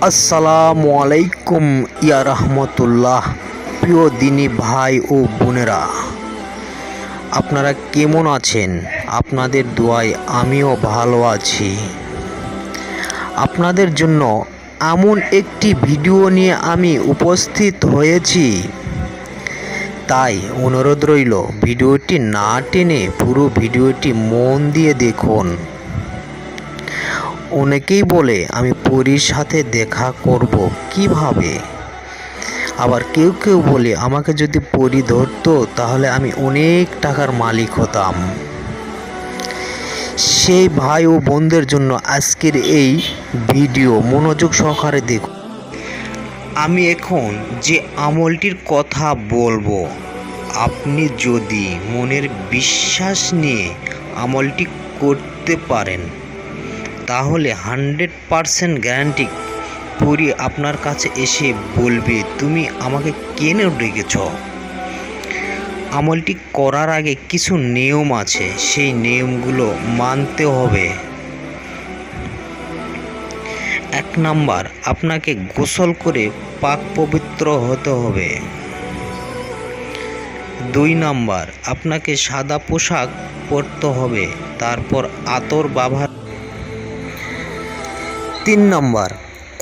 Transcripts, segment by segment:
আসসালামু আলাইকুম ইয়া রাহমাতুল্লাহ। প্রিয় দিনী ভাই ও বোনেরা, আপনারা কেমন আছেন? আপনাদের দোয়ায় আমিও ভালো আছি। আপনাদের জন্য এমন একটি ভিডিও নিয়ে আমি উপস্থিত হয়েছি, তাই অনুরোধ রইল ভিডিওটি না টেনে পুরো ভিডিওটি মন দিয়ে দেখুন। অনেকেই বলে আমি পরীর সাথে দেখা করব কিভাবে, আবার কেউ কেউ বলে আমাকে যদি পরী ধরতো তাহলে আমি অনেক টাকার মালিক হতাম। সেই ভাই ও বোনদের জন্য আজকের এই ভিডিও মনোযোগ সহকারে দেখুন। আমি এখন যে আমলটির কথা বলবো, আপনি যদি মনের বিশ্বাস নিয়ে আমলটি করতে পারেন তাহলে 100% গ্যারান্টি পরী আপনার কাছে এসে বলবে, তুমি আমাকে কেন ডেকেছ। আমলটি করার আগে কিছু নিয়ম আছে, সেই নিয়মগুলো মানতে হবে। 1 নাম্বার, আপনাকে গোসল করে পাক পবিত্র হতে হবে। 2 নাম্বার, আপনাকে সাদা পোশাক পরতে হবে, তারপর আতর ব্যবহার। 3 নাম্বার,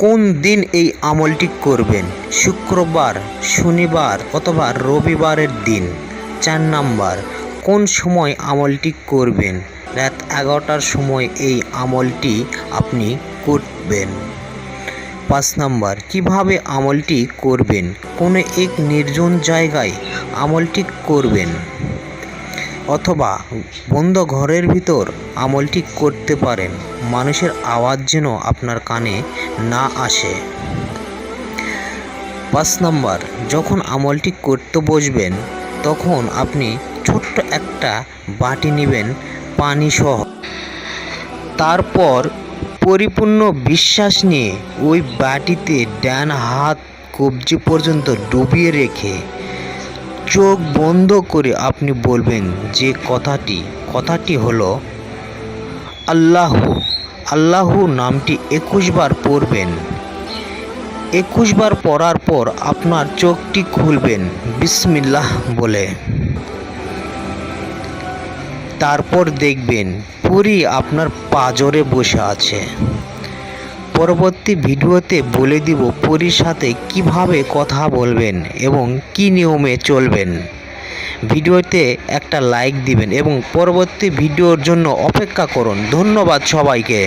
কোন দিন এই আমলটি করবেন? শুক্রবার, শনিবার অথবা রবিবারের দিন। 4 নাম্বার, কোন সময় আমলটি করবেন? রাত 11টার সময় এই আমলটি আপনি করবেন। 5 নাম্বার, কিভাবে আমলটি করবেন? কোনো এক নির্জন জায়গায় আমলটি করবেন অথবা বন্ধ ঘরের ভিতর আমলটি করতে পারেন, মানুষের আওয়াজ যেন আপনার কানে না আসে। 5 নাম্বার, যখন আমলটি করতে বসবেন তখন আপনি ছোট্ট একটা বাটি নেবেন পানি সহ। তারপর পরিপূর্ণ বিশ্বাস নিয়ে ওই বাটিতে ডান হাত কবজি পর্যন্ত ডুবিয়ে রেখে চোখ বন্ধ করে আপনি বলবেন যে কথাটি হলো আল্লাহু নামটি 21 বার পড়বেন। 21 বার পড়ার পর আপনার চোখটি খুলবেন বিসমিল্লাহ বলে। তারপর দেখবেন পরী আপনার পাঁজরে বসে আছে। পরবর্তী ভিডিওতে বলে দিব পরীর সাথে কিভাবে কথা বলবেন এবং কি নিয়মে চলবেন। ভিডিওতে একটা লাইক দিবেন এবং পরবর্তী ভিডিওর জন্য অপেক্ষা করুন। ধন্যবাদ সবাইকে।